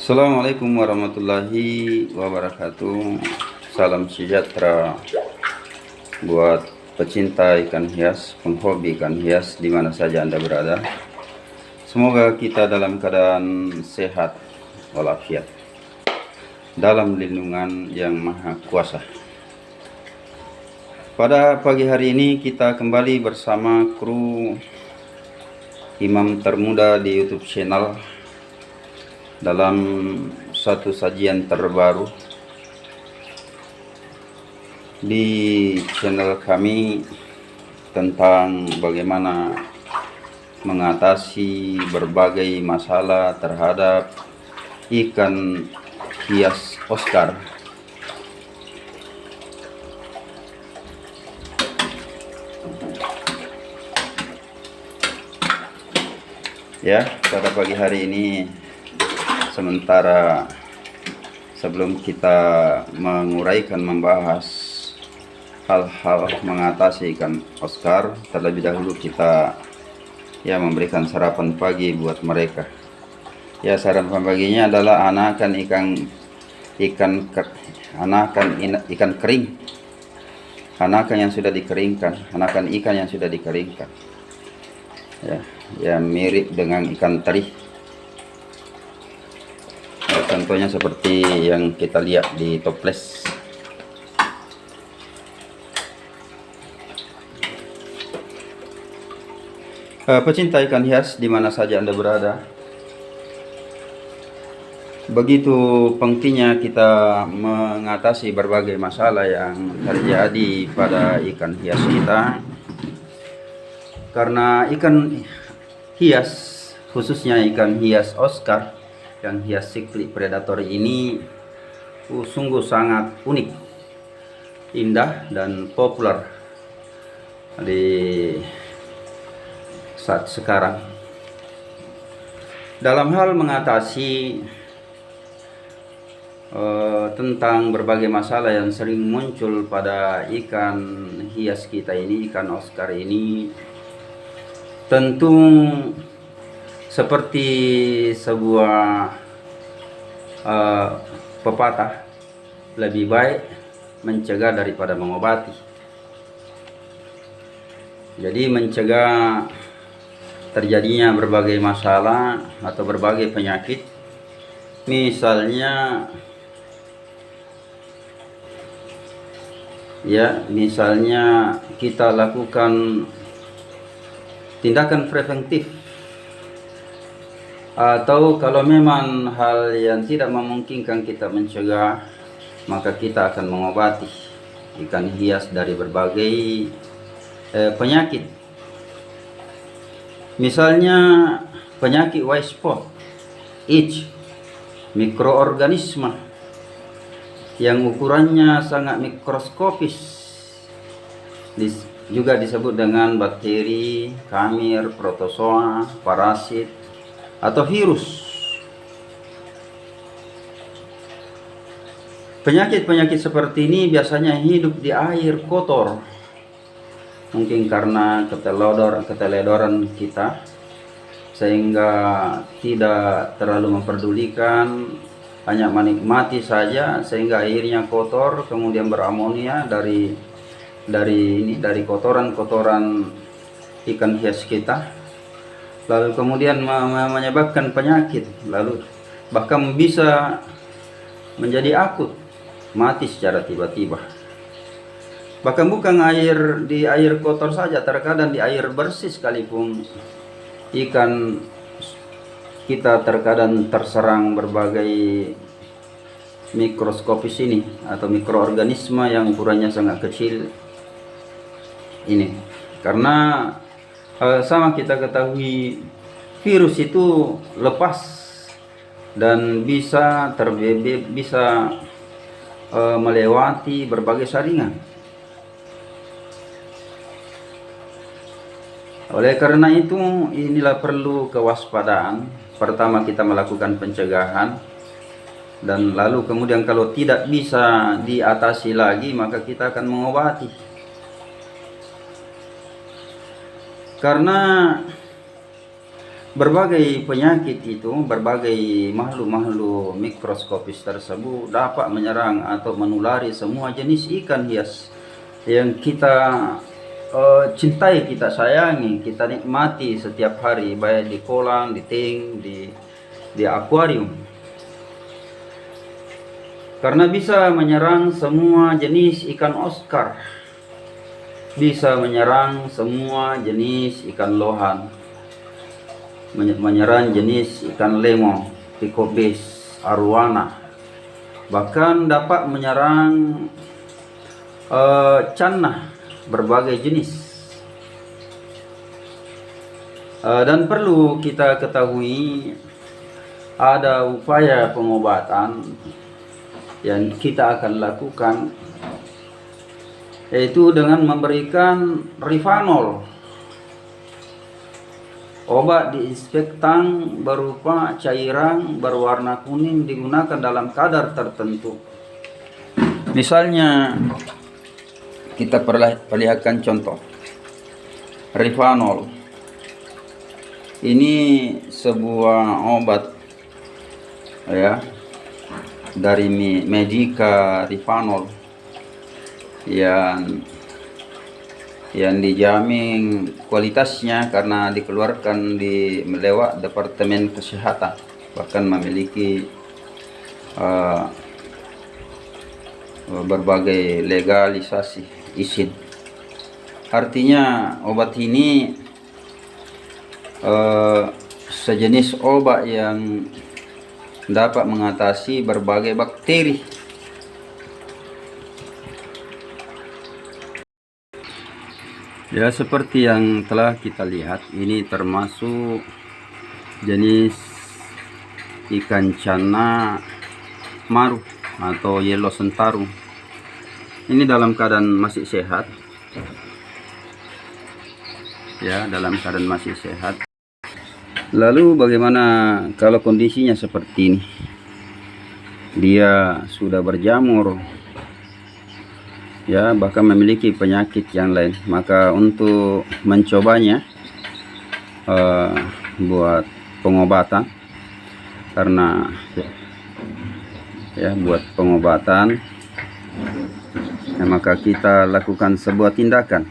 Assalamualaikum warahmatullahi wabarakatuh. Salam sejahtera buat pecinta ikan hias, penghobi ikan hias di mana saja Anda berada. Semoga kita dalam keadaan sehat walafiat, dalam lindungan yang maha kuasa. Pada pagi hari ini kita kembali bersama kru Imam Termuda di YouTube channel dalam satu sajian terbaru di channel kami tentang bagaimana mengatasi berbagai masalah terhadap ikan hias Oscar. Ya, pada pagi hari ini, sementara sebelum kita membahas hal-hal mengatasi ikan Oscar, terlebih dahulu kita memberikan sarapan pagi buat mereka. Ya, sarapan paginya adalah anakan ikan kering, anakan yang sudah dikeringkan, anakan ikan yang sudah dikeringkan. Ya, mirip dengan ikan teri. Contohnya seperti yang kita lihat di toples. Pecinta ikan hias di mana saja Anda berada, begitu pentingnya kita mengatasi berbagai masalah yang terjadi pada ikan hias kita, karena ikan hias, khususnya ikan hias Oscar, ikan hias siklik predator ini sungguh sangat unik, indah, dan populer di saat sekarang. Dalam hal mengatasi tentang berbagai masalah yang sering muncul pada ikan hias kita ini, ikan Oscar ini, tentu seperti sebuah pepatah, lebih baik mencegah daripada mengobati. Jadi mencegah terjadinya berbagai masalah atau berbagai penyakit, misalnya kita lakukan tindakan preventif, atau kalau memang hal yang tidak memungkinkan kita mencegah, maka kita akan mengobati ikan hias dari berbagai penyakit. Misalnya penyakit white spot, itch, mikroorganisme yang ukurannya sangat mikroskopis, juga disebut dengan bakteri, kamir, protozoa, parasit, atau virus. Penyakit-penyakit seperti ini biasanya hidup di air kotor, mungkin karena keteledoran kita, sehingga tidak terlalu memperdulikan, hanya menikmati saja, sehingga airnya kotor, kemudian beramonia dari kotoran ikan hias kita, lalu kemudian menyebabkan penyakit, lalu bahkan bisa menjadi akut, mati secara tiba-tiba. Bahkan bukan di air kotor saja, terkadang di air bersih sekalipun ikan kita terkadang terserang berbagai mikroskopis ini atau mikroorganisme yang ukurannya sangat kecil ini. Karena sama kita ketahui, virus itu lepas dan bisa melewati berbagai saringan. Oleh karena itu, inilah perlu kewaspadaan. Pertama kita melakukan pencegahan, dan lalu kemudian kalau tidak bisa diatasi lagi, maka kita akan mengobati. Karena berbagai penyakit itu, berbagai makhluk-makhluk mikroskopis tersebut dapat menyerang atau menulari semua jenis ikan hias yang kita cintai, kita sayangi, kita nikmati setiap hari, baik di kolam, di tank, di akuarium. Karena bisa menyerang semua jenis ikan Oscar, bisa menyerang semua jenis ikan lohan, menyerang jenis ikan lemo, picobes, arowana, bahkan dapat menyerang cana berbagai jenis. Dan perlu kita ketahui ada upaya pengobatan yang kita akan lakukan, yaitu dengan memberikan Rivanol, obat disinfektan berupa cairan berwarna kuning, digunakan dalam kadar tertentu. Misalnya kita perlihatkan contoh Rivanol. Ini sebuah obat ya dari Medica Rivanol yang dijamin kualitasnya karena dikeluarkan lewat Departemen Kesehatan, bahkan memiliki berbagai legalisasi izin. Artinya obat ini sejenis obat yang dapat mengatasi berbagai bakteri. Ya, seperti yang telah kita lihat, ini termasuk jenis ikan cana maru atau yellow sentarum. Ini dalam keadaan masih sehat. Ya, dalam keadaan masih sehat. Lalu bagaimana kalau kondisinya seperti ini? Dia sudah berjamur, ya, bahkan memiliki penyakit yang lain. Maka untuk mencobanya buat pengobatan, karena ya buat pengobatan, ya, maka kita lakukan sebuah tindakan.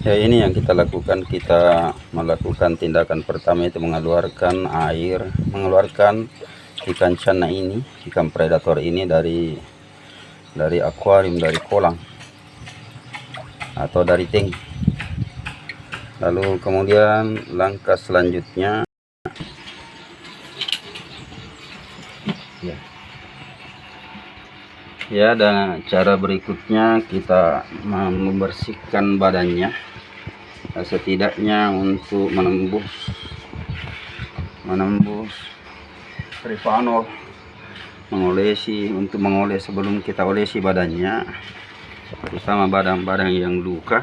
Ya, ini yang kita lakukan. Kita melakukan tindakan pertama, itu mengeluarkan air, mengeluarkan ikan cana ini, ikan predator ini dari akuarium, dari kolam atau dari tank. Lalu kemudian langkah selanjutnya, ya, dan cara berikutnya kita membersihkan badannya, setidaknya untuk menembus Rivanol, untuk mengoles sebelum kita olesi badannya, terutama badan-badan yang luka.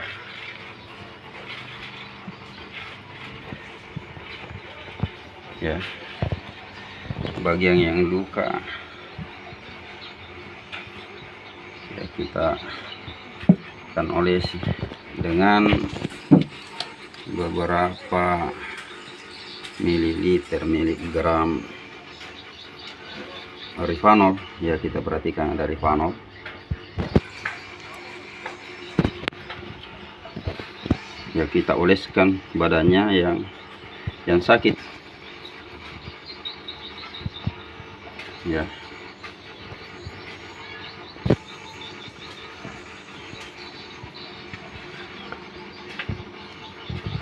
Ya, bagian yang luka, ya, kita akan olesi dengan beberapa miligram Rivanol. Ya, kita perhatikan ada Rivanol. Ya, kita oleskan badannya yang sakit. Ya,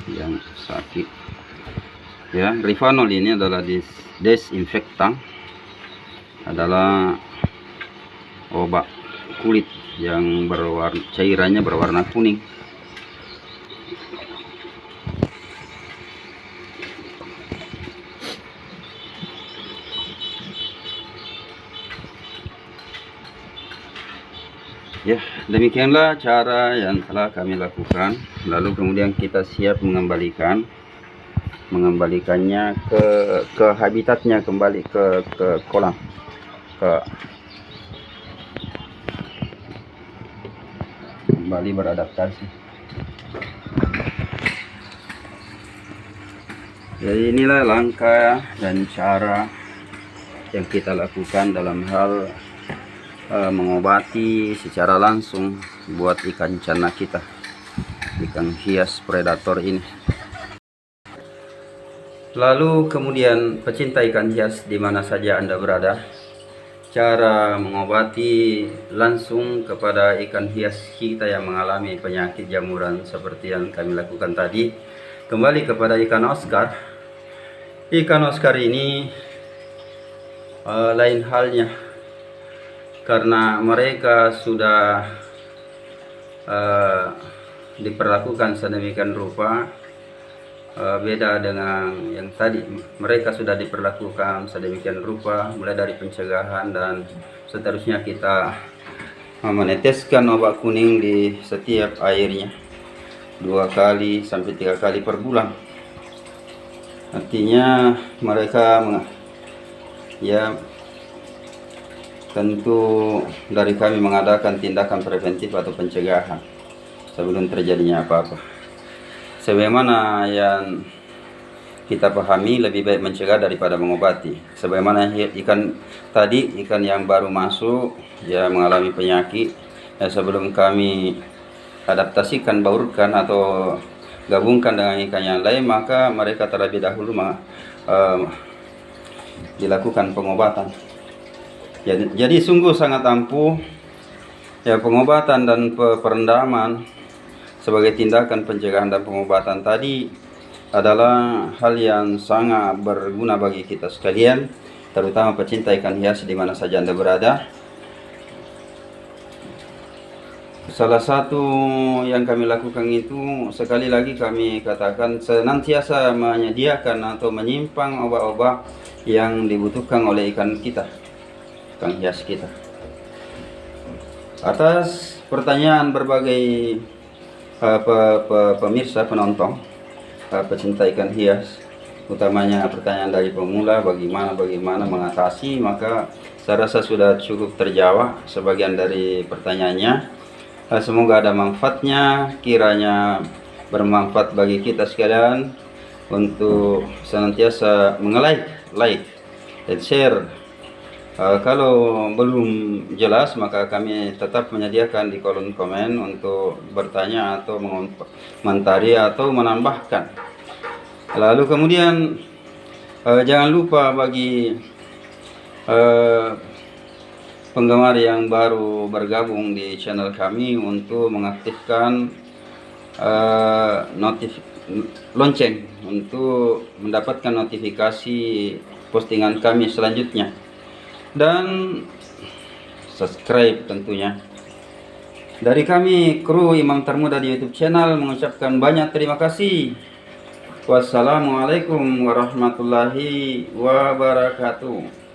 yang sakit. Ya, Rivanol ini adalah desinfektan, adalah obat kulit yang cairannya berwarna kuning. Ya, demikianlah cara yang telah kami lakukan. Lalu kemudian kita siap mengembalikannya ke habitatnya, kembali ke kolam, kembali beradaptasi. Jadi inilah langkah dan cara yang kita lakukan dalam hal mengobati secara langsung buat ikan cana kita, ikan hias predator ini. Lalu kemudian pecinta ikan hias di mana saja Anda berada, cara mengobati langsung kepada ikan hias kita yang mengalami penyakit jamuran seperti yang kami lakukan tadi, kembali kepada ikan Oscar. Ikan Oscar ini lain halnya, karena mereka sudah diperlakukan sedemikian rupa, beda dengan yang tadi. Mereka sudah diperlakukan sedemikian rupa, mulai dari pencegahan dan seterusnya. Kita meneteskan obat kuning di setiap airnya 2 kali sampai 3 kali per bulan. Artinya mereka ya tentu dari kami mengadakan tindakan preventif atau pencegahan sebelum terjadinya apa-apa. Sebagaimana yang kita pahami, lebih baik mencegah daripada mengobati. Sebagaimana ikan tadi, ikan yang baru masuk ya mengalami penyakit, ya sebelum kami adaptasikan, baurkan atau gabungkan dengan ikan yang lain, maka mereka terlebih dahulu dilakukan pengobatan. Jadi sungguh sangat ampuh ya pengobatan dan perendaman sebagai tindakan pencegahan dan pengobatan tadi adalah hal yang sangat berguna bagi kita sekalian, terutama pecinta ikan hias di mana saja Anda berada. Salah satu yang kami lakukan itu, sekali lagi kami katakan, senantiasa menyediakan atau menyimpang obat-obat yang dibutuhkan oleh ikan kita, ikan hias kita. Atas pertanyaan berbagai pemirsa, penonton, pecinta ikan hias, utamanya pertanyaan dari pemula, bagaimana mengatasi, maka saya rasa sudah cukup terjawab sebagian dari pertanyaannya. Semoga ada manfaatnya, kiranya bermanfaat bagi kita sekalian untuk senantiasa like dan share. Kalau belum jelas, maka kami tetap menyediakan di kolom komen untuk bertanya atau mengomentari atau menambahkan. Lalu kemudian jangan lupa bagi penggemar yang baru bergabung di channel kami untuk mengaktifkan lonceng untuk mendapatkan notifikasi postingan kami selanjutnya, dan subscribe tentunya. Dari kami, kru Imam Termuda di YouTube channel, mengucapkan banyak terima kasih. Wassalamualaikum warahmatullahi wabarakatuh.